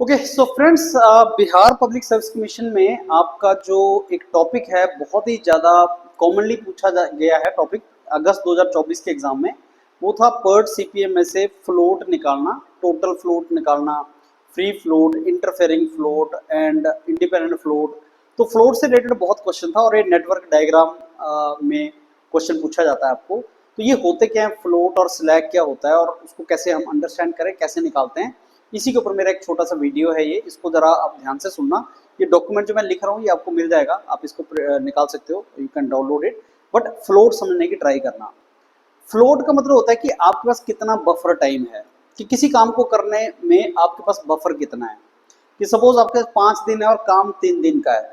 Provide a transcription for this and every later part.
Okay so friends, Bihar public service commission में आपका जो एक टॉपिक है बहुत ही ज़्यादा कॉमनली गया है टॉपिक अगस्त 2024 के एग्जाम में। वो था पर्ट सीपीएम में से फ्लोट निकालना, टोटल फ्लोट निकालना, free float, interfering float and independent float. तो फ्लोट से रिलेटेड बहुत क्वेश्चन था और ये नेटवर्क डायग्राम में क्वेश्चन पूछा जाता है आपको। तो ये होते क्या है, फ्लोट और स्लैग क्या होता है और उसको कैसे हम अंडरस्टैंड करें, कैसे निकालते हैं, इसी के ऊपर मेरा एक छोटा सा वीडियो है। ये इसको जरा आप ध्यान से सुनना। ये डॉक्यूमेंट जो मैं लिख रहा हूँ ये आपको मिल जाएगा, आप इसको निकाल सकते हो, you can download it. But float समझने की ट्राई करना। फ्लोट का मतलब होता है कि आपके पास कितना बफर टाइम है, कि किसी काम को करने में आपके पास बफर कितना है। कि सपोज आपके पास 5 दिन है और काम 3 दिन का है।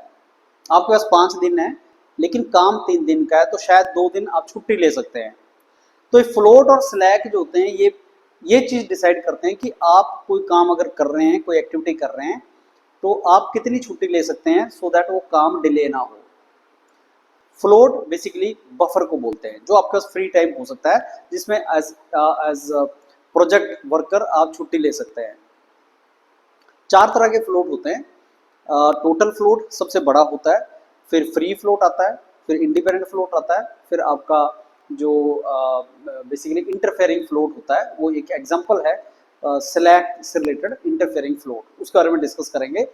आपके पास 5 दिन है लेकिन काम 3 दिन का है, तो शायद 2 दिन आप छुट्टी ले सकते हैं। तो ये फ्लोट और स्लैक जो होते हैं ये चीज डिसाइड करते हैं कि आप कोई काम अगर कर रहे हैं, कोई एक्टिविटी कर रहे हैं, तो आप कितनी छुट्टी ले सकते हैं सो दैट वो काम डिले ना हो। फ्लोट बेसिकली बफर को बोलते हैं, जो आपके पास फ्री टाइम हो सकता है जिसमें एज प्रोजेक्ट वर्कर आप छुट्टी ले सकते हैं। 4 तरह के फ्लोट होते हैं। टोटल फ्लोट सबसे बड़ा होता है, फिर फ्री फ्लोट आता है, फिर इंडिपेंडेंट फ्लोट आता है, फिर आपका जो बेसिकली इंटरफेयरिंग फ्लोट होता है, वो एक एग्जांपल है स्लैक से रिलेटेड इंटरफेयरिंग फ्लोट, उसके बारे में डिस्कस करेंगे।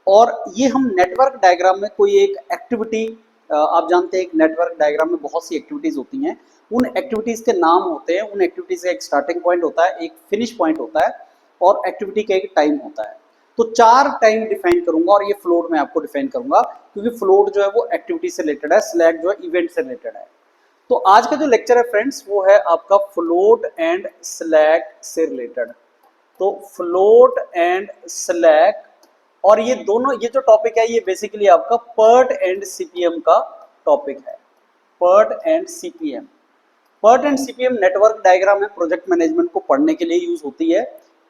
और ये हम नेटवर्क डायग्राम में कोई एक एक्टिविटी, आप जानते हैं एक नेटवर्क डायग्राम में बहुत सी एक्टिविटीज होती हैं, उन एक्टिविटीज के नाम होते हैं, उन एक्टिविटीज का एक स्टार्टिंग पॉइंट होता है, एक फिनिश पॉइंट होता है और एक्टिविटी का एक टाइम होता है। तो 4 टाइम डिफाइन करूंगा और ये फ्लोट में आपको डिफाइन करूंगा, क्योंकि फ्लोट जो है वो एक्टिविटी से रिलेटेड है, स्लैक जो है इवेंट से रिलेटेड है। तो आज का जो लेक्चर है फ्रेंड्स वो है आपका फ्लोट एंड स्लैक से रिलेटेड। तो फ्लोट एंड स्लैक, और ये दोनों, ये जो टॉपिक है ये बेसिकली आपका पर्ट एंड सीपीएम का टॉपिक है। PERT and CPM, PERT and CPM network diagram है, प्रोजेक्ट मैनेजमेंट को पढ़ने के लिए यूज होती है।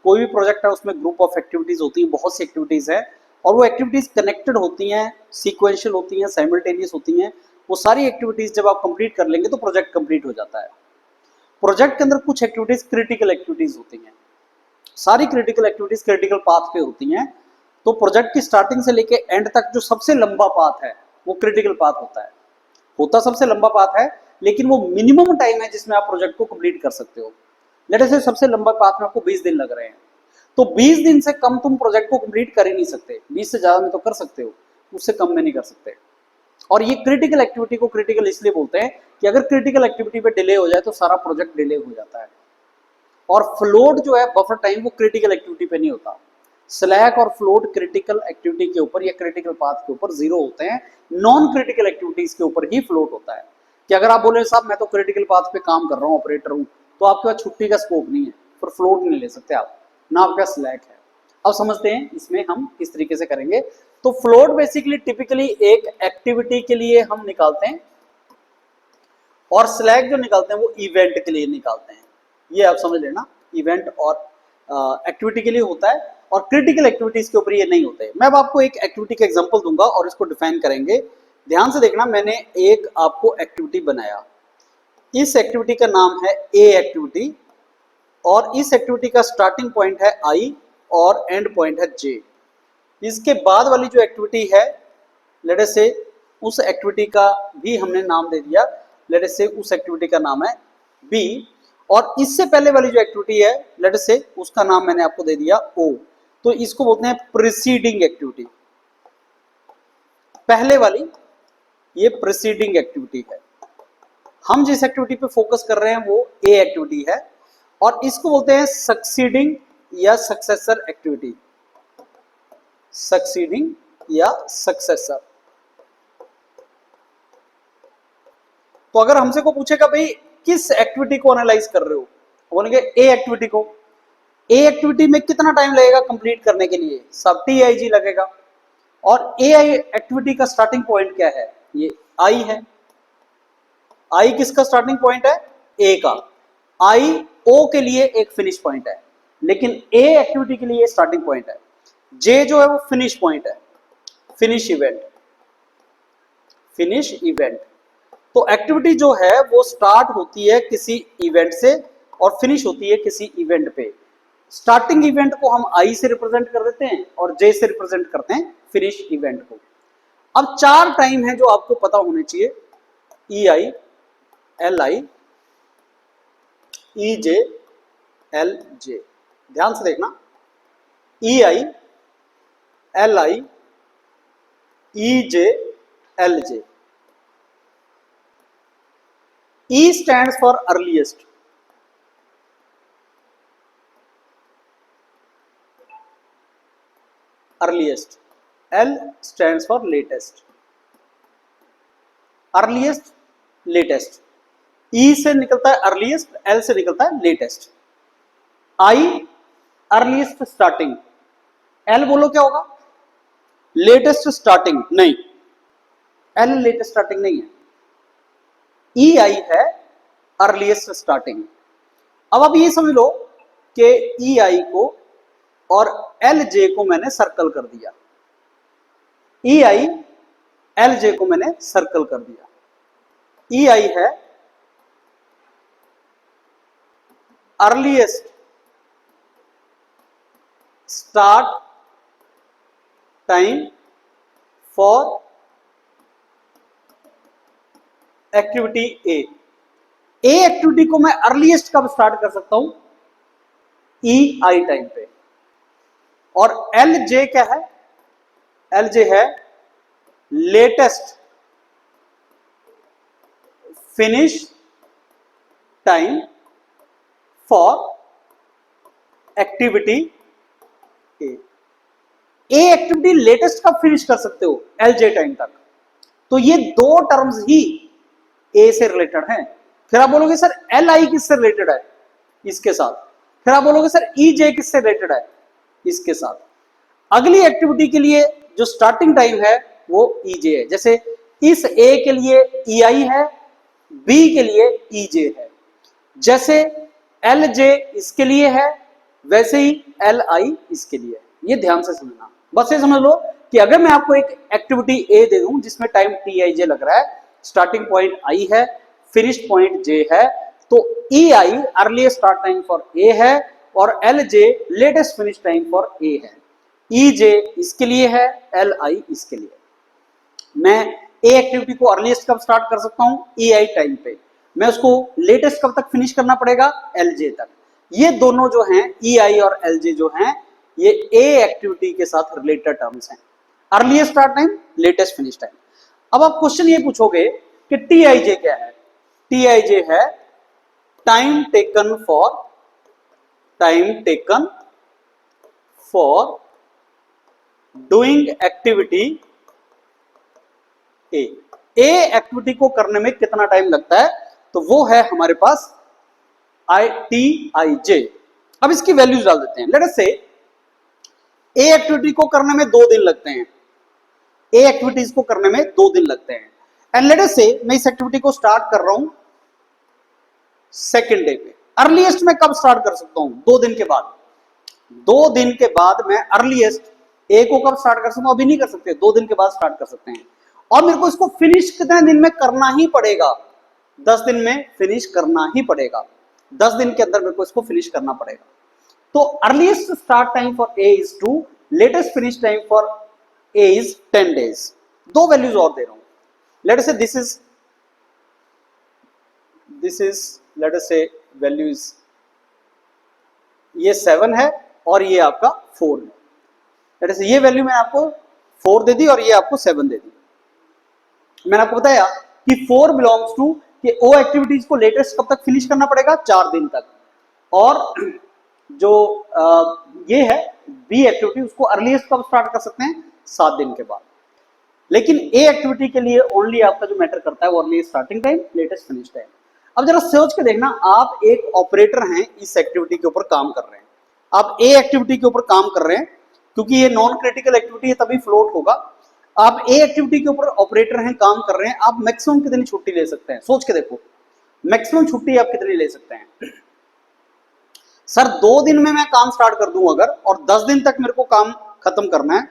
कोई भी प्रोजेक्ट है उसमें ग्रुप ऑफ एक्टिविटीज होती है, बहुत सी एक्टिविटीज है और वो एक्टिविटीज कनेक्टेड होती हैं, सीक्वेंशियल होती हैं, साइमल्टेनियस होती हैं। वो सारी एक्टिविटीज जब आप कंप्लीट कर लेंगे तो प्रोजेक्ट कंप्लीट हो जाता है। प्रोजेक्ट के अंदर कुछ एक्टिविटीज क्रिटिकल एक्टिविटीज होती हैं, सारी क्रिटिकल एक्टिविटीज क्रिटिकल पाथ पे होती हैं। तो प्रोजेक्ट की स्टार्टिंग से लेके एंड तक जो सबसे लंबा पाथ है वो क्रिटिकल पाथ होता है। होता सबसे लंबा पाथ है लेकिन वो मिनिमम टाइम है जिसमें आप प्रोजेक्ट को कंप्लीट कर सकते हो। लेट अस से सबसे लंबा पाथ में आपको 20 दिन लग रहे हैं, तो 20 दिन से कम तुम प्रोजेक्ट को कंप्लीट कर ही नहीं सकते। 20 से ज्यादा में तो कर सकते हो, उससे कम में नहीं कर सकते। और ये क्रिटिकल एक्टिविटी को क्रिटिकल इसलिए बोलते हैं कि अगर क्रिटिकल एक्टिविटी पे डिले हो जाए तो सारा प्रोजेक्ट डिले हो जाता है। और फ्लोट जो है बफर टाइम, वो क्रिटिकल एक्टिविटी पे नहीं होता। स्लैक और फ्लोट क्रिटिकल एक्टिविटी के ऊपर या क्रिटिकल पाथ के ऊपर जीरो होते हैं, नॉन क्रिटिकल एक्टिविटीज के ऊपर ही फ्लोट होता है। कि अगर आप बोले साहब मैं तो क्रिटिकल पाथ पे काम कर रहा हूँ, ऑपरेटर हूँ, तो आपके पास छुट्टी का स्कोप नहीं है, फिर फ्लोट नहीं ले सकते आप, ना आपका स्लैक है। अब समझते हैं इसमें हम किस तरीके से करेंगे। तो फ्लोट बेसिकली टिपिकली एक एक्टिविटी के लिए हम निकालते हैं और स्लैक जो निकालते हैं वो इवेंट के लिए निकालते हैं। ये आप समझ लेना, इवेंट और एक्टिविटी के लिए होता है और क्रिटिकल एक्टिविटीज के ऊपर ये नहीं होते। मैं अब आपको एक एक्टिविटी का एग्जांपल दूंगा और इसको डिफाइन करेंगे। ध्यान से देखना, मैंने एक आपको एक्टिविटी बनाया, इस एक्टिविटी का नाम है ए एक्टिविटी और इस एक्टिविटी का स्टार्टिंग पॉइंट है आई और एंड पॉइंट है जे। इसके बाद वाली जो एक्टिविटी है, लेट अस से उस एक्टिविटी का भी हमने नाम दे दिया, लेट अस से उस एक्टिविटी का नाम है बी। और इससे पहले वाली जो एक्टिविटी है, लेट अस से उसका नाम मैंने आपको दे दिया ओ। तो इसको बोलते हैं प्रीसीडिंग एक्टिविटी। पहले वाली ये प्रीसीडिंग एक्टिविटी है। हम जिस एक्टिविटी पे फोकस कर रहे हैं वो ए एक्टिविटी है और इसको बोलते हैं सक्सीडिंग या सक्सेसर एक्टिविटी। सक्सीडिंग या सक्सेसर। तो अगर हमसे को पूछेगा भाई किस एक्टिविटी को एनालाइज कर रहे हो, बोलेंगे ए एक्टिविटी को। ए एक्टिविटी में कितना टाइम लगेगा कंप्लीट करने के लिए, सब टीआईजी लगेगा। और ए एक्टिविटी का स्टार्टिंग पॉइंट क्या है, ये आई है। आई किसका स्टार्टिंग पॉइंट है, ए का। आई ओ के लिए एक फिनिश पॉइंट है, लेकिन ए एक्टिविटी के लिए स्टार्टिंग पॉइंट है। जे जो है वो फिनिश पॉइंट है, फिनिश इवेंट, फिनिश इवेंट। तो एक्टिविटी जो है वो स्टार्ट होती है किसी इवेंट से और फिनिश होती है किसी इवेंट पे। स्टार्टिंग इवेंट को हम आई से रिप्रेजेंट कर देते हैं और जे से रिप्रेजेंट करते हैं फिनिश इवेंट को। अब 4 टाइम है जो आपको पता होने चाहिए, ई I, L I, E J, L जे। ध्यान से देखना, E I, L I, E J, L J. E stands for earliest, earliest, L stands for latest, earliest, latest. E से निकलता है अर्लीस्ट, एल से निकलता है latest. I earliest starting, L बोलो क्या होगा, लेटेस्ट स्टार्टिंग, नहीं, एल लेटेस्ट स्टार्टिंग नहीं है, ई आई है अर्लीस्ट स्टार्टिंग। अब आप ये समझ लो कि ई आई को और एल जे को मैंने सर्कल कर दिया, ई आई एल जे को मैंने सर्कल कर दिया। ई आई है earliest start time for activity A. Activity को मैं अर्लीस्ट कब स्टार्ट कर सकता हूं, ई आई टाइम पे। और एल जे क्या है, एल जे है latest finish time for activity A. Activity latest कब फिनिश कर सकते हो, एल जे टाइम तक। तो ये दो टर्म्स ही ए से रिलेटेड हैं। फिर आप बोलोगे सर एल आई किससे रिलेटेड है, इसके साथ। फिर आप बोलोगे सर ई जे किससे रिलेटेड है, इसके साथ। अगली एक्टिविटी के लिए जो स्टार्टिंग टाइम है वो ई जे है। जैसे इस ए के लिए ई आई है, बी के लिए ई जे है। जैसे एल जे इसके लिए है, वैसे ही एल आई इसके लिए है। ये ध्यान से समझना। बस ये समझ लो कि अगर मैं आपको एक एक्टिविटी ए दे दूं जिसमें टाइम टी आई जे लग रहा है, स्टार्टिंग पॉइंट आई है, फिनिश पॉइंट जे है, तो E I earliest start time for A है और L J latest finish time for A है। ई जे इसके लिए है, एल आई इसके लिए। मैं ए एक्टिविटी को अर्लीस्ट कब स्टार्ट कर सकता हूं, ई आई टाइम पे। मैं उसको लेटेस्ट कब तक फिनिश करना पड़ेगा, एल जे तक। ये दोनों जो हैं ई आई और एल जे जो हैं, ये ए एक्टिविटी के साथ रिलेटेड टर्म्स हैं। Earliest start time, latest finish time. अब आप क्वेश्चन ये पूछोगे कि टी आई जे क्या है। टी आई जे है time taken for doing activity A. Activity को करने में कितना टाइम लगता है, तो वो है हमारे पास टी आई जे। अब इसकी वैल्यूज डाल देते हैं। लेट अस से ए एक्टिविटी को करने में 2 दिन लगते हैं, ए एक्टिविटीज को करने में 2 दिन लगते हैं। एंड लेट अस से मैं इस एक्टिविटी को स्टार्ट कर रहा हूं सेकेंड डे पे। अर्लीस्ट मैं कब स्टार्ट कर सकता हूं, 2 दिन के बाद। 2 दिन के बाद मैं अर्लीस्ट ए को कब स्टार्ट कर सकता हूं, अभी नहीं कर सकते, 2 दिन के बाद स्टार्ट कर सकते हैं। और मेरे को इसको फिनिश कितने दिन में करना ही पड़ेगा, 10 दिन में फिनिश करना ही पड़ेगा। 10 दिन के अंदर मेरे को इसको फिनिश करना पड़ेगा। तो earliest start time for A is 2, latest finish time for A is 10 days। 2 values और दे रहा हूं। लेट अस से दिस इज लेट अस से वैल्यू इज ये 7 है और ये आपका 4 है। लेट अस से ये वैल्यू मैंने आपको 4 दे दी और ये आपको 7 दे दी। मैंने आपको बताया कि 4 बिलोंग्स टू कि ओ एक्टिविटीज को लेटेस्ट कब तक फिनिश करना पड़ेगा, 4 दिन तक। और जो ये है बी एक्टिविटी, उसको अर्लीस्ट कब स्टार्ट कर सकते हैं, 7 दिन के बाद। लेकिन ए एक्टिविटी के लिए ओनली आपका जो मैटर करता है वो earliest starting time, latest finish time. अब जरा सोच के देखना, आप एक ऑपरेटर हैं, इस एक्टिविटी के ऊपर काम कर रहे हैं। आप ए एक्टिविटी के ऊपर काम कर रहे हैं, क्योंकि ये नॉन क्रिटिकल एक्टिविटी है तभी फ्लोट होगा। आप ए एक्टिविटी के ऊपर ऑपरेटर हैं, काम कर रहे हैं। आप मैक्सिमम कितनी छुट्टी ले सकते हैं, सोच के देखो, मैक्सिमम छुट्टी आप कितनी ले सकते हैं। सर 2 दिन में मैं काम स्टार्ट कर दूं अगर, और 10 दिन तक मेरे को काम खत्म करना है,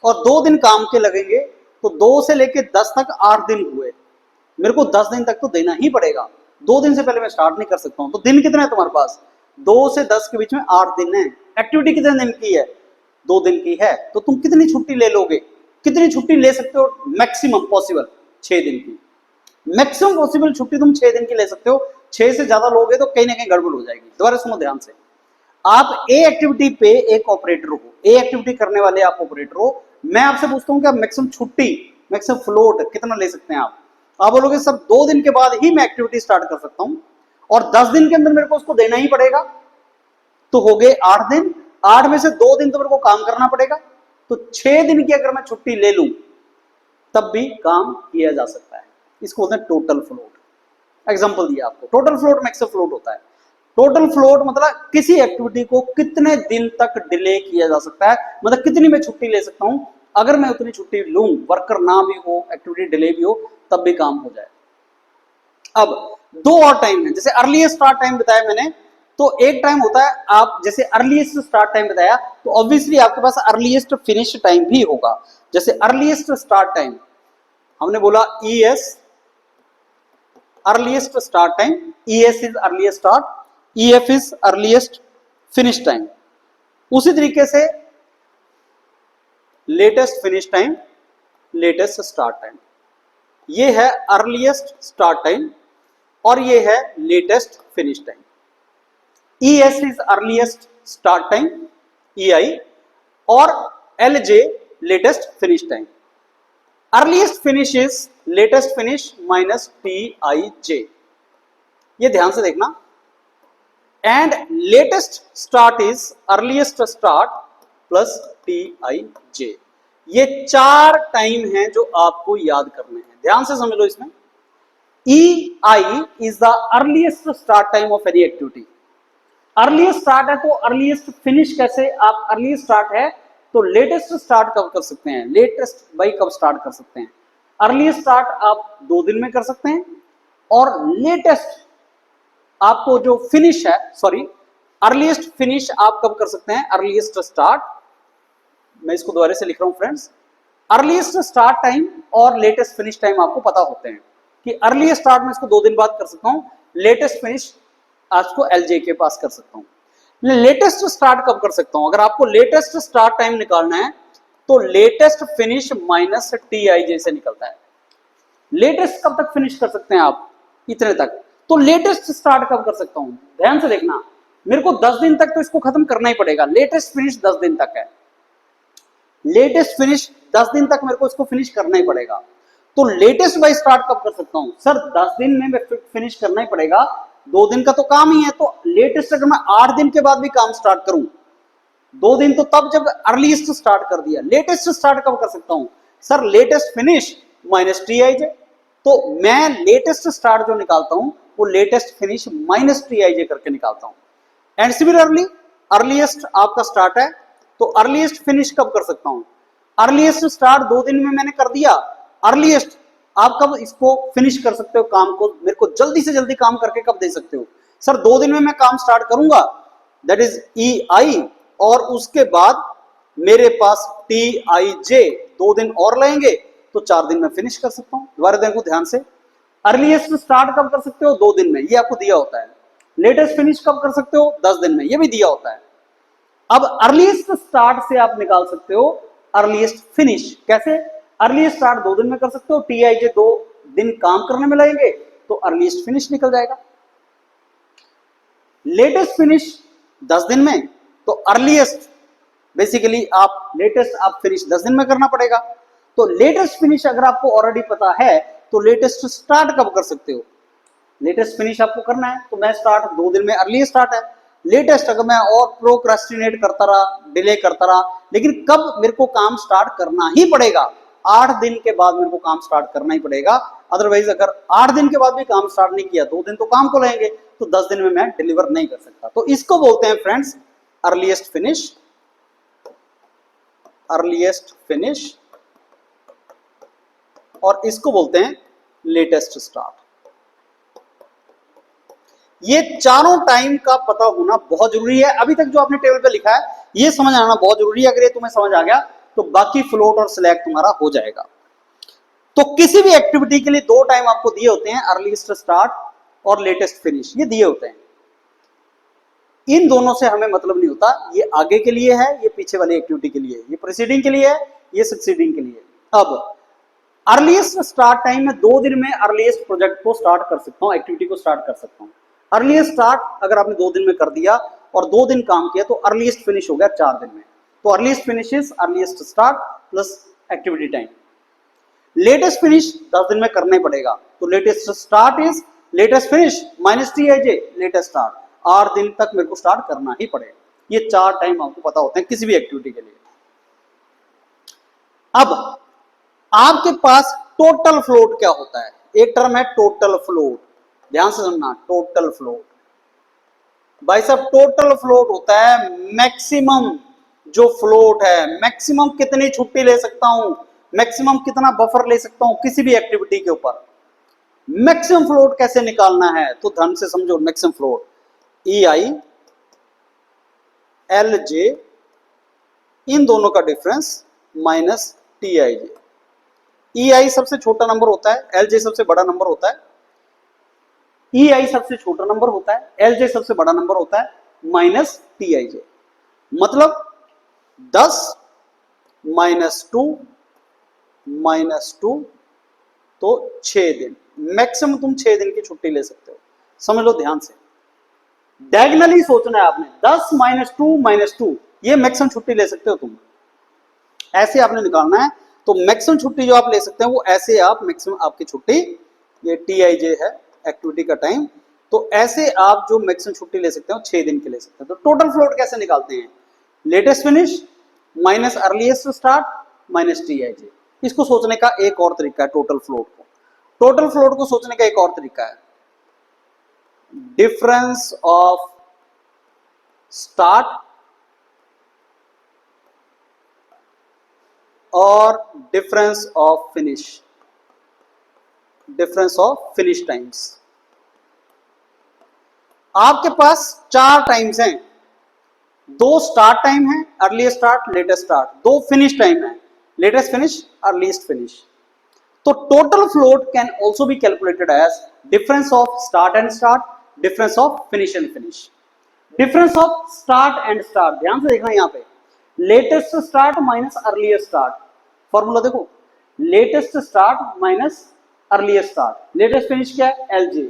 और 2 दिन काम के लगेंगे, तो 2 से लेके 10 तक 8 दिन हुए। मेरे को 10 दिन तक तो देना ही पड़ेगा। 2 दिन से पहले मैं स्टार्ट नहीं कर सकता हूं। तो दिन कितने हैं तुम्हारे पास, 2 से 10 के बीच में 8 दिन है। एक्टिविटी कितने दिन की है? 2 दिन की है। तो तुम कितनी छुट्टी ले लोगे? कितनी छुट्टी ले सकते हो? मैक्सिमम पॉसिबल 6 दिन की। मैक्सिमम पॉसिबल छुट्टी तुम 6 दिन की ले सकते हो। 6 से ज्यादा लोगे तो कहीं ना कहीं गड़बड़ हो जाएगी। दोबारा सुनो ध्यान से। आप ए एक्टिविटी पे एक ऑपरेटर हो, ए एक्टिविटी करने वाले आप ऑपरेटर हो। मैं आपसे पूछता हूं कि आप मैक्सिमम छुट्टी, मैक्सिमम फ्लोट कितना ले सकते हैं आप बोलोगे सर 2 दिन के बाद ही मैं एक्टिविटी स्टार्ट कर सकता हूं और 10 दिन के अंदर मेरे को उसको देना ही पड़ेगा। तो हो गए 8 दिन। 8 में से 2 दिन तो मेरे को काम करना पड़ेगा। तो 6 दिन की अगर मैं छुट्टी ले लूं तब भी काम किया जा सकता है। इसको बोलते हैं टोटल फ्लोट। एग्जांपल दिया आपको, टोटल फ्लोट मैक्सिमम फ्लोट होता है। टोटल फ्लोट मतलब किसी एक्टिविटी को कितने दिन तक डिले किया जा सकता है, मतलब कितनी मैं छुट्टी ले सकता हूं। अगर मैं उतनी छुट्टी लूं, वर्कर ना भी हो, एक्टिविटी डिले भी हो, तब भी काम हो जाए। अब 2 और टाइम है। जैसे अर्लीस्ट स्टार्ट टाइम बताया मैंने, तो एक टाइम होता है आप जैसे अर्लीस्ट स्टार्ट टाइम बताया, तो ऑब्वियसली आपके पास अर्लीस्ट फिनिश टाइम भी होगा। जैसे अर्लीस्ट स्टार्ट टाइम हमने बोला ES earliest start time, ES is earliest start, EF is earliest finish time. उसी तरीके से latest finish time, latest start time. ये है अर्लीस्ट स्टार्ट टाइम और ये है latest finish time. ES is earliest start time, EI, और LJ latest finish time. Earliest finish is latest finish minus TIJ. ये ध्यान से देखना। And latest start is earliest start plus TIJ. ये 4 time हैं जो आपको याद करने हैं। ध्यान से समझ लो इसमें। EI is the earliest start time of any activity. Earliest start है तो अर्लीस्ट फिनिश कैसे? आप अर्लीस्ट स्टार्ट है तो लेटेस्ट स्टार्ट कब कर सकते हैं? लेटेस्ट बाई कब स्टार्ट कर सकते हैं? अर्लीस्ट स्टार्ट आप 2 दिन में कर सकते हैं और लेटेस्ट आपको जो फिनिश है, सॉरी अर्लीस्ट फिनिश आप कब कर सकते हैं? अर्लीस्ट स्टार्ट, मैं इसको दोबारा से लिख रहा हूं फ्रेंड्स। अर्लीस्ट स्टार्ट टाइम और लेटेस्ट फिनिश टाइम आपको पता होते हैं कि अर्लीस्ट स्टार्ट में इसको 2 दिन बाद कर सकता हूं, लेटेस्ट फिनिश आज को LJ के पास कर सकता हूं। लेटेस्ट स्टार्ट कब कर सकता हूं? अगर आपको लेटेस्ट स्टार्ट टाइम निकालना है तो लेटेस्ट फिनिश माइनस TIJ से निकलता है। लेटेस्ट कब तक फिनिश कर सकते हैं आप? इतने तक। तो लेटेस्ट स्टार्ट कब कर सकता हूं? ध्यान से देखना, मेरे को 10 दिन तक तो इसको खत्म करना ही पड़ेगा। लेटेस्ट फिनिश 10 दिन तक है। लेटेस्ट फिनिश 10 दिन तक मेरे को इसको फिनिश करना ही पड़ेगा। तो लेटेस्ट बाई स्टार्ट कब कर सकता हूं? सर 10 दिन में फिनिश करना ही पड़ेगा, 2 दिन का तो काम ही है। तो लेटेस्ट अगर मैं 8 दिन के बाद भी काम स्टार्ट करूं, 2 दिन तो तब जब अर्लीस्ट स्टार्ट कर दिया। लेटेस्ट स्टार्ट कब कर सकता हूं? Sir latest finish minus TIJ। तो मैं लेटेस्ट स्टार्ट जो निकालता हूं वो लेटेस्ट फिनिश माइनस TIJ करके निकालता हूं। एंड सिमिलरली अर्लीस्ट आपका स्टार्ट है तो अर्लीस्ट फिनिश कब कर सकता हूं? अर्लीस्ट स्टार्ट 2 दिन में मैंने कर दिया। अर्लीस्ट आप कब इसको फिनिश कर सकते हो? काम को मेरे को जल्दी से जल्दी काम करके कब दे सकते हो? सर 2 दिन में मैं काम स्टार्ट करूंगा, दैट इज EI, और उसके बाद मेरे पास TIJ 2 दिन और लगेंगे तो 4 दिन में फिनिश कर सकता हूं। दोबारा देखो ध्यान से, अर्लीस्ट स्टार्ट कब कर सकते हो? 2 दिन में, ये आपको दिया होता है। लेटेस्ट फिनिश कब कर सकते हो? 10 दिन में, ये भी दिया होता है। अब अर्लीस्ट स्टार्ट से आप निकाल सकते हो अर्लीस्ट फिनिश। कैसे? अर्लीस्ट स्टार्ट 2 दिन में कर सकते हो, TIJ 2 दिन काम करने में लगेंगे तो अर्लीस्ट फिनिश निकल जाएगा। लेटेस्ट फिनिश 10 दिन में, तो अर्लीस्ट बेसिकली आप लेटेस्ट आप फिनिश 10 दिन में करना पड़ेगा। तो लेटेस्ट फिनिश अगर आपको ऑलरेडी पता है तो लेटेस्ट स्टार्ट कब कर सकते हो? लेटेस्ट फिनिश आपको करना है तो मैं स्टार्ट 2 दिन में, अर्ली स्टार्ट है। लेटेस्ट अगर मैं और प्रोक्रेस्टिनेट करता रहा, डिले करता रहा, लेकिन कब मेरे को काम स्टार्ट करना ही पड़ेगा? 8 दिन के बाद मेरे को काम स्टार्ट करना ही पड़ेगा। अदरवाइज अगर 8 दिन के बाद भी काम स्टार्ट नहीं किया, 2 दिन तो काम को लगेंगे, तो 10 दिन में मैं डिलीवर नहीं कर सकता। तो इसको बोलते हैं friends earliest finish, earliest finish, और इसको बोलते हैं लेटेस्ट स्टार्ट। ये चारों टाइम का पता होना बहुत जरूरी है। अभी तक जो आपने टेबल पे लिखा है ये समझ आना बहुत जरूरी है। अगर ये तुम्हें समझ आ गया तो बाकी फ्लोट और सिलेक्ट तुम्हारा हो जाएगा। तो किसी भी एक्टिविटी के लिए 2 टाइम आपको दिए होते हैं, अर्लीस्ट स्टार्ट और लेटेस्ट फिनिश, ये दिए होते हैं। इन दोनों से हमें मतलब नहीं होता, ये आगे के लिए है, ये पीछे वाली एक्टिविटी के लिए, ये प्रीसीडिंग के लिए है, ये सक्सीडिंग के लिए। अब अर्लीस्ट स्टार्ट टाइम में 2 दिन में अर्लीस्ट प्रोजेक्ट को स्टार्ट कर सकता हूं, एक्टिविटी को स्टार्ट कर सकता हूं। अर्लीस्ट स्टार्ट अगर आपने 2 दिन में कर दिया और 2 दिन काम किया तो अर्लीस्ट फिनिश हो गया 4 दिन में। तो earliest finish is earliest start plus activity time. Latest finish 10 दिन में करना ही पड़ेगा, तो latest start is latest finish minus TIJ latest start, 8 दिन तक मेरे को स्टार्ट करना ही पड़ेगा। ये 4 टाइम आपको पता होते हैं किसी भी एक्टिविटी के लिए। अब आपके पास टोटल फ्लोट क्या होता है, एक टर्म है टोटल फ्लोट, ध्यान से सुनना, टोटल फ्लोट। भाई साहब टोटल फ्लोट होता है मैक्सिमम जो फ्लोट है, मैक्सिमम कितनी छुट्टी ले सकता हूं, मैक्सिमम कितना बफर ले सकता हूं किसी भी एक्टिविटी के ऊपर। मैक्सिमम फ्लोट कैसे निकालना है तो ध्यान से समझो, मैक्सिमम फ्लोट EI LJ इन दोनों का डिफरेंस माइनस TIJ। EI सबसे छोटा नंबर होता है, LJ सबसे बड़ा नंबर होता है। EI सबसे छोटा नंबर होता है, LJ सबसे बड़ा नंबर होता है, माइनस TIJ। मतलब 10 -2 तो 6 दिन, मैक्सिमम तुम 6 दिन की छुट्टी ले सकते हो। समझ लो ध्यान से, डायगोनली सोचना है आपने, 10 -2 ये मैक्सिमम छुट्टी ले सकते हो तुम, ऐसे आपने निकालना है। तो मैक्सिमम छुट्टी जो आप ले सकते हैं वो ऐसे आप मैक्सिमम आपकी छुट्टी, ये TIJ है एक्टिविटी का टाइम, तो ऐसे आप जो मैक्सिमम छुट्टी ले सकते हो 6 दिन की ले सकते हैं। तो टोटल फ्लोट कैसे निकालते हैं, latest finish minus earliest start minus TIJ। इसको सोचने का एक और तरीका है, टोटल फ्लोट को सोचने का एक और तरीका है, डिफरेंस ऑफ स्टार्ट और डिफरेंस ऑफ फिनिश टाइम्स। आपके पास 4 टाइम्स हैं, 2 स्टार्ट टाइम है earliest start latest start, 2 finish time है लेटेस्ट फिनिश अर्लीस्ट फिनिश। तो total float can also be calculated age difference of start and start, difference of finish and finish. Difference of start and start, ध्यान से देखना यहां पे, latest start minus earliest start, formula देखो, latest start minus earliest start, latest finish क्या है LJ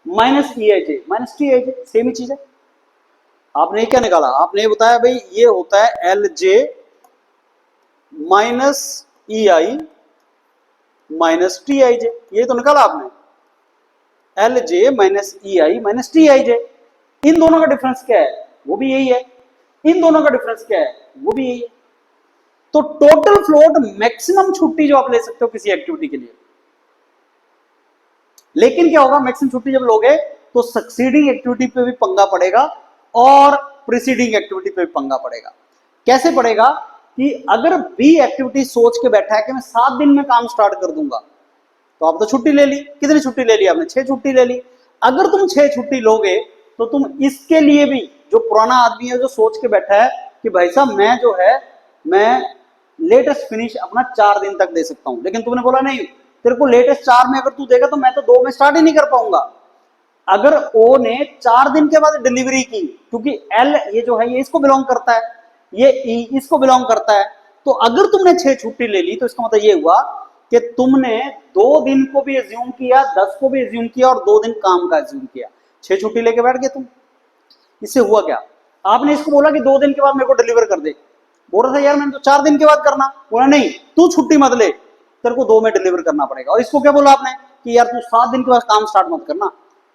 minus EIJ minus TIJ, same ही चीज है। आपने क्या निकाला, आपने बताया भाई ये होता है LJ minus EI minus TIJ, ये तो निकाला आपने, LJ minus EI minus TIJ। इन दोनों का डिफरेंस क्या है, वो भी यही है, इन दोनों का डिफरेंस क्या है, वो भी यही है। तो टोटल फ्लोट मैक्सिमम छुट्टी जो आप ले सकते हो किसी एक्टिविटी के लिए। लेकिन क्या होगा, मैक्सिमम छुट्टी जब लोगे तो सक्सीडिंग एक्टिविटी पे भी पंगा पड़ेगा और प्रीसीडिंग एक्टिविटी पे भी पंगा पड़ेगा। कैसे पड़ेगा कि अगर B एक्टिविटी सोच के बैठा है कि मैं 7 दिन में काम स्टार्ट कर दूंगा, तो आप तो छुट्टी ले ली, कितनी छुट्टी ले ली आपने, 6 छुट्टी ले ली। अगर तुम 6 छुट्टी लोगे तो तुम इसके लिए भी, जो पुराना आदमी है जो सोच के बैठा है कि भाई साहब मैं जो है मैं लेटेस्ट फिनिश अपना 4 दिन तक दे सकता हूं, लेकिन तुमने बोला नहीं, तेरे को लेटेस्ट 4 में अगर तू देगा तो मैं तो 2 में स्टार्ट ही नहीं कर पाऊंगा। अगर O ने 4 दिन के बाद डिलीवरी की, क्योंकि L ये जो है ये इसको बिलोंग करता है, ये E इसको बिलोंग करता है, तो अगर तुमने 6 छुट्टी ले ली तो इसका मतलब ये हुआ कि तुमने 2 दिन को भी एज्यूम किया, 10 को भी एज्यूम किया और 2 दिन काम का एज्यूम किया, 6 छुट्टी लेके बैठ गए तुम। इससे हुआ क्या, आपने इसको बोला कि 2 दिन के बाद मेरे को डिलीवर कर दे, बोल रहा था यार मैंने तो 4 दिन के बाद करना, बोला नहीं तू छुट्टी मत ले, तेरे को 2 में डिलीवर करना पड़ेगा। और इसको क्या बोला आपने कि यार तू 7 दिन के बाद काम स्टार्ट मत करना,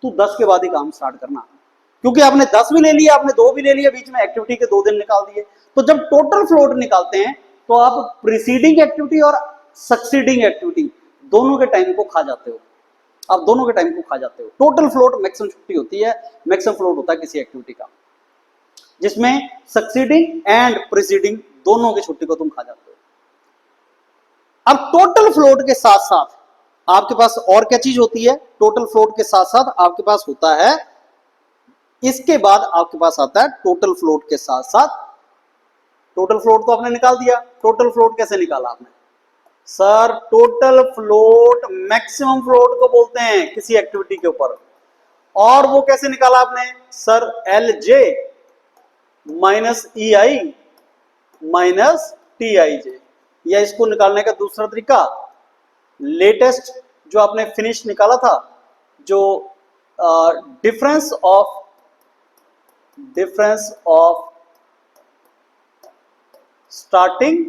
तू 10 के बाद ही काम स्टार्ट करना, क्योंकि आपने 10 भी ले लिया, आपने 2 भी ले लिया, बीच में एक्टिविटी के 2 दिन निकाल दिए। तो जब टोटल फ्लोट निकालते हैं तो आप प्रीसीडिंग एक्टिविटी और सक्सीडिंग एक्टिविटी दोनों के टाइम को खा जाते हो, आप दोनों के टाइम को खा जाते हो। टोटल फ्लोट मैक्सिमम छुट्टी होती है, मैक्सिमम फ्लोट होता है किसी एक्टिविटी का जिसमें सक्सीडिंग एंड प्रीसीडिंग दोनों की छुट्टी को तुम खा जाते हो। अब टोटल फ्लोट के साथ साथ आपके पास और क्या चीज होती है, टोटल फ्लोट के साथ साथ आपके पास होता है, इसके बाद आपके पास आता है टोटल फ्लोट के साथ साथ, टोटल फ्लोट तो आपने निकाल दिया, टोटल फ्लोट कैसे निकाला आपने, sir total float maximum float को बोलते हैं किसी एक्टिविटी के ऊपर, और वो कैसे निकाला आपने, sir LJ minus E I minus T I J. या इसको निकालने का दूसरा तरीका, लेटेस्ट जो आपने फिनिश निकाला था, जो डिफरेंस ऑफ स्टार्टिंग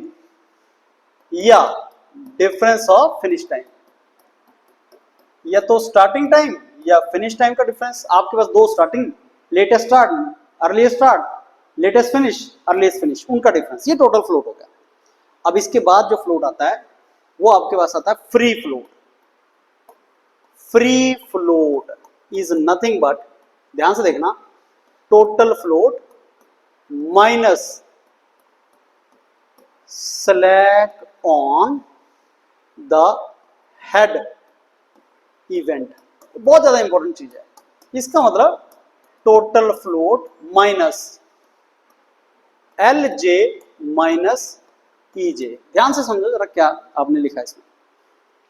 या डिफरेंस ऑफ फिनिश टाइम, या तो स्टार्टिंग टाइम या फिनिश टाइम का डिफरेंस। आपके पास दो starting, latest start, earliest start, latest finish, earliest finish, उनका डिफरेंस, ये टोटल फ्लोट हो गया। अब इसके बाद जो फ्लोट आता है वो आपके पास आता है free float. Free float is nothing but, ध्यान से देखना, total float minus slack on the head event. बहुत ज्यादा इंपॉर्टेंट चीज है। इसका मतलब total float minus L J minus E J. ध्यान से समझो जरा क्या आपने लिखा है इसमें।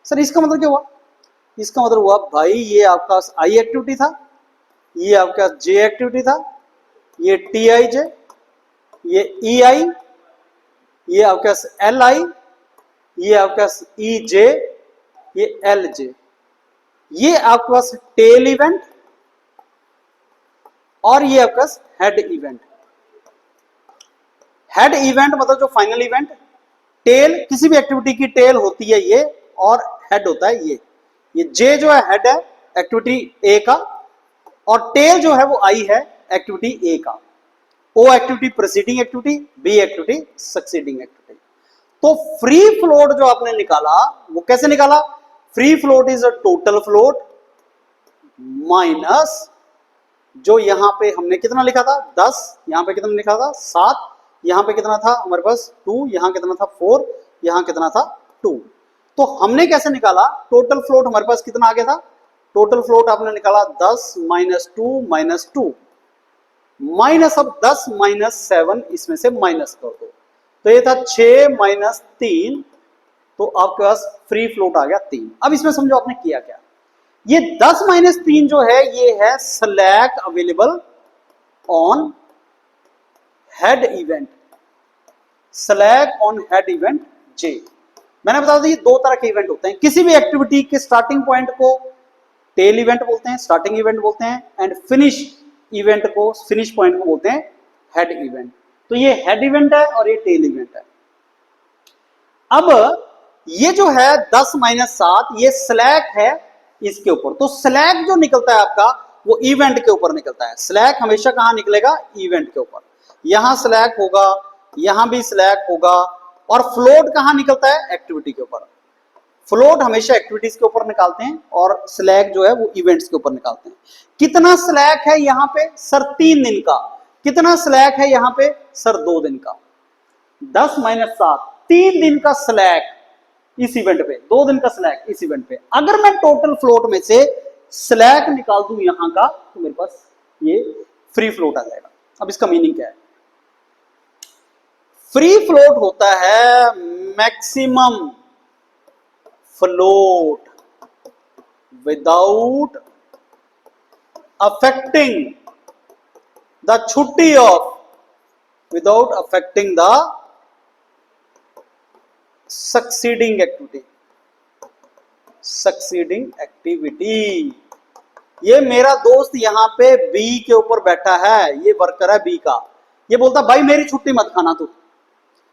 सर इसका मतलब क्या हुआ? इसका मतलब हुआ भाई ये आपका आई एक्टिविटी था, ये आपका जे एक्टिविटी था, ये टी आई जे, ये ई आई, ये आपके पास एल आई, ये आपके पास ई जे, ये एल जे, ये आपके पास टेल इवेंट, और ये आपके पास हेड इवेंट। हेड इवेंट मतलब जो फाइनल इवेंट, टेल किसी भी एक्टिविटी की टेल होती है ये, और हेड होता है ये जे जो है हेड है एक्टिविटी ए का, और टेल जो है वो आई है एक्टिविटी ए का। O activity preceding activity, B activity succeeding activity. तो फ्री फ्लोट जो आपने निकाला वो कैसे निकाला? Free float is a total float minus जो यहां पे हमने कितना लिखा था 10, यहां पे कितना लिखा था 7, यहां पे कितना था हमारे पास 2, यहां कितना था 4, यहां कितना था 2। तो हमने कैसे निकाला? टोटल फ्लोट हमारे पास कितना आ गया था? टोटल फ्लोट आपने निकाला 10 माइनस 2 माइनस 2 माइनस, अब 10 माइनस 7 इसमें से माइनस कर दो, तो ये था 6 माइनस 3, तो आपके पास फ्री फ्लोट आ गया 3। अब इसमें समझो आपने किया क्या? ये 10 माइनस 3 जो है ये है slack available on head event, slack on head event J. मैंने बता दिया दो तरह के इवेंट होते हैं। किसी भी एक्टिविटी के स्टार्टिंग पॉइंट को टेल इवेंट बोलते हैं, स्टार्टिंग इवेंट बोलते हैं, एंड फिनिश इवेंट को, फिनिश पॉइंट को बोलते हैं हेड इवेंट। तो ये हेड इवेंट है और ये टेल इवेंट है। अब ये जो है 10 माइनस 7 ये स्लैक है इसके ऊपर, तो स्लैक जो निकलता है आपका वो इवेंट के ऊपर निकलता है। स्लैक हमेशा कहां निकलेगा? इवेंट के ऊपर। यहां स्लैक होगा, यहां भी स्लैक होगा, और फ्लोट कहां निकलता है? एक्टिविटी के ऊपर। फ्लोट हमेशा एक्टिविटीज के ऊपर निकालते हैं और स्लैक जो है वो इवेंट्स के ऊपर निकालते हैं। कितना स्लैक है यहां पे? सर 3 दिन का। कितना स्लैक है यहां पे? सर 2 दिन का। 10 माइनस 7 3 दिन का स्लैक इस इवेंट पे, 2 दिन का स्लैक इस इवेंट पे। अगर मैं टोटल फ्लोट में से स्लैक निकाल दूं यहां का, तो मेरे पास ये फ्री फ्लोट आ जाएगा। अब इसका मीनिंग क्या है? फ्री फ्लोट होता है maximum float without affecting the छुट्टी of, without affecting the succeeding activity, succeeding activity. ये मेरा दोस्त यहां पे बी के ऊपर बैठा है, ये वर्कर है बी का, ये बोलता भाई मेरी छुट्टी मत खाना,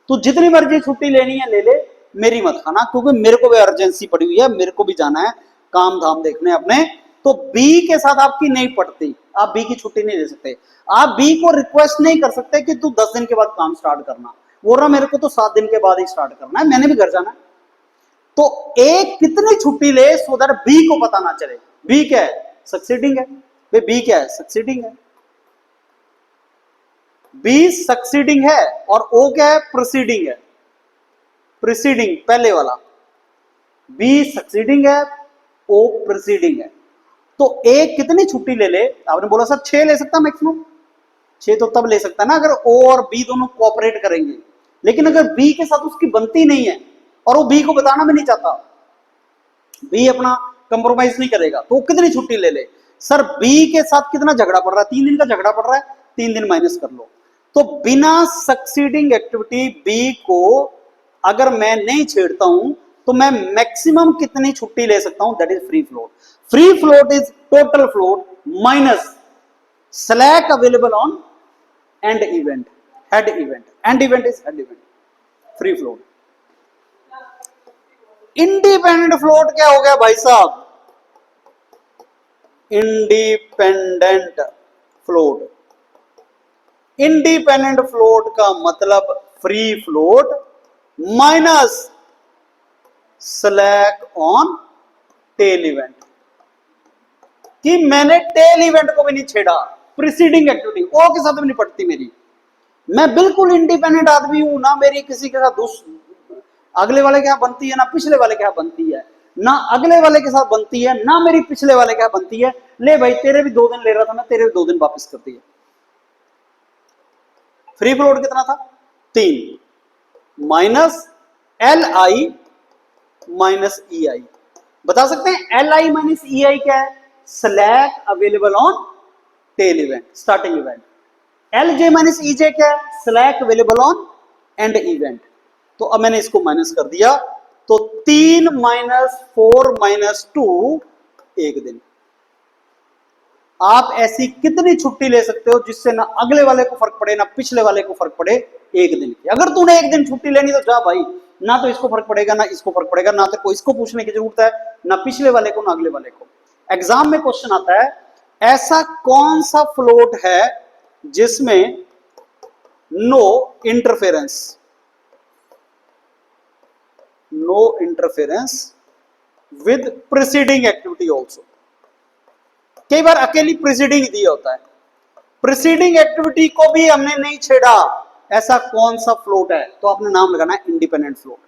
तू जितनी मर्जी छुट्टी लेनी है ले ले, मेरी मत खाना, क्योंकि मेरे को भी अर्जेंसी पड़ी हुई है, मेरे को भी जाना है काम धाम देखने अपने। तो बी के साथ आपकी नहीं पड़ती, आप बी की छुट्टी नहीं ले सकते। आप बी को रिक्वेस्ट नहीं कर सकते कि तू 10 दिन के बाद काम स्टार्ट करना, बोल रहा मेरे को तो 7 दिन के बाद ही स्टार्ट करना है, मैंने भी घर जाना है। तो एक कितनी छुट्टी ले सो दैट बी को पता ना चले बी क्या है? सक्सीडिंग है। वे बी क्या है? सक्सीडिंग है। बी सक्सीडिंग है और ओ क्या है? प्रोसीडिंग है। प्रीसीडिंग पहले वाला, बी सक्सीडिंग है, ओ प्रीसीडिंग है। तो एक कितनी छुट्टी ले ले? आपने बोला सर 6 ले सकता मैक्सिमम। 6 तो तब ले सकता है ना अगर ओ और बी दोनों कोऑपरेट करेंगे, लेकिन अगर बी के साथ उसकी बनती नहीं है और वो बी को बताना भी नहीं चाहता, बी अपना कंप्रोमाइज नहीं करेगा, तो वो कितनी छुट्टी ले ले? सर बी के साथ कितना झगड़ा पड़ रहा है? 3 दिन का झगड़ा पड़ रहा है, 3 दिन माइनस कर लो, तो बिना सक्सीडिंग एक्टिविटी बी को अगर मैं नहीं छेड़ता हूं तो मैं मैक्सिमम कितनी छुट्टी ले सकता हूं, that is free float. Free float is total float minus slack available on end event, head event, and event is head event, free float. Independent float क्या हो गया भाई साहब, इंडिपेंडेंट फ्लोट। इंडिपेंडेंट फ्लोट का मतलब free float minus slack on tail event, कि मैंने tell event को भी नहीं छेड़ा, प्रीसीडिंग एक्टिविटी ओ के साथ भी नहीं पड़ती मेरी, मैं बिल्कुल इंडिपेंडेंट आदमी हूं, ना मेरी किसी के साथ अगले वाले के यहां बनती है, ना पिछले वाले के यहां बनती है, ना अगले वाले के साथ बनती है, ना मेरी पिछले वाले के यहां बनती है। ले भाई तेरे भी 2 दिन ले रहा था मैं, तेरे भी 2 दिन वापस कर दिया। फ्री फ्लोट कितना था, 3 minus L I minus E आई। बता सकते हैं L I minus E I क्या है, slack available on tail event, starting event. L J minus E J क्या है, slack available on end event. तो अब मैंने इसको माइनस कर दिया, तो 3 माइनस 4 माइनस 2 1 दिन। आप ऐसी कितनी छुट्टी ले सकते हो जिससे ना अगले वाले को फर्क पड़े ना पिछले वाले को फर्क पड़े, 1 दिन की। अगर तूने 1 दिन छुट्टी लेनी तो जा भाई, ना तो इसको फर्क पड़ेगा ना इसको फर्क पड़ेगा, ना तो इसको पूछने की जरूरत है ना पिछले वाले को ना अगले वाले को। एग्जाम में क्वेश्चन आता है ऐसा कौन सा फ्लोट है जिसमें no interference with preceding activity also. कई बार अकेली प्रीसीडिंग दिया होता है, प्रीसीडिंग एक्टिविटी को भी हमने नहीं छेड़ा, ऐसा कौन सा फ्लोट है, तो आपने नाम लगाना है इंडिपेंडेंट फ्लोट।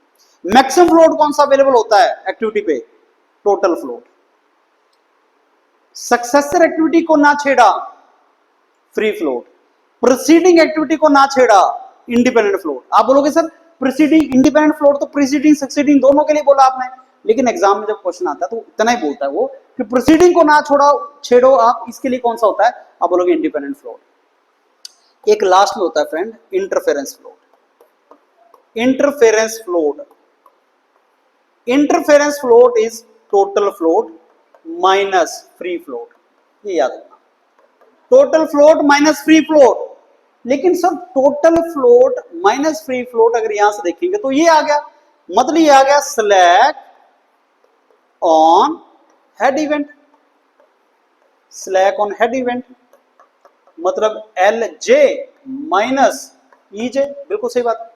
मैक्सिमम फ्लोट कौन सा अवेलेबल होता है एक्टिविटी पे, टोटल फ्लोट। सक्सेसर एक्टिविटी को ना छेड़ा, फ्री फ्लोट। प्रीसीडिंग एक्टिविटी को ना छेड़ा, इंडिपेंडेंट फ्लोट। आप बोलोगे सर प्रीसीडिंग इंडिपेंडेंट फ्लोट तो प्रीसीडिंग सक्सीडिंग दोनों के लिए बोला आपने, लेकिन एग्जाम में जब क्वेश्चन आता है तो इतना ही बोलता है वो कि प्रीसीडिंग को ना छेड़ो आप, इसके लिए कौन सा होता है, आप बोलोगे इंडिपेंडेंट फ्लोट। एक लास्ट में होता है friend interference float. Interference float is total float minus free float, ये याद रखना, total float minus free float. लेकिन sir total float minus free float अगर यहां से देखेंगे तो ये आ गया, मतलब ये आ गया slack on head event, slack on head event मतलब एल जे माइनस ई जे, बिल्कुल सही बात।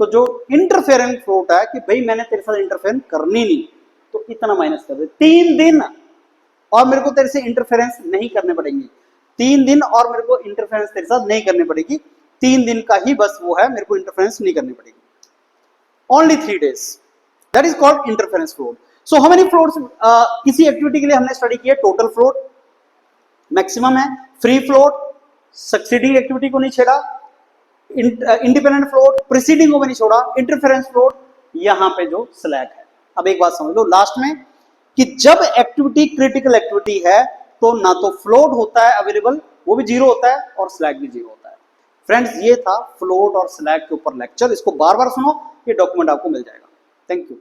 तो जो इंटरफेरेंस फ्लोट है कि भाई मैंने तेरे साथ इंटरफेरेंस करनी नहीं, तो इतना माइनस कर दे, 3 दिन और मेरे को तेरे से इंटरफेरेंस नहीं करने पड़ेंगे, 3 दिन और मेरे को इंटरफेरेंस तेरे साथ नहीं करनी पड़ेगी, 3 दिन का ही बस वो है, मेरे को इंटरफेरेंस नहीं करनी पड़ेगी, only 3 days, that is called interference float. So how many floats किसी एक्टिविटी के लिए हमने स्टडी किया, टोटल फ्लोट मैक्सिमम है, फ्री फ्लोट सक्सीडिंग एक्टिविटी को नहीं छेड़ा, इंडिपेंडेंट फ्लोट प्रीसीडिंग को भी नहीं छोड़ा, इंटरफेरेंस फ्लोट यहां पे जो स्लैक है। अब एक बात समझ लो लास्ट में कि जब एक्टिविटी क्रिटिकल एक्टिविटी है तो ना तो फ्लोट होता है अवेलेबल, वो भी 0 होता है, और स्लैक भी 0 होता है। फ्रेंड्स ये था फ्लोट और स्लैक के ऊपर लेक्चर, इसको बार बार सुनो, ये डॉक्यूमेंट आपको मिल जाएगा। Thank you.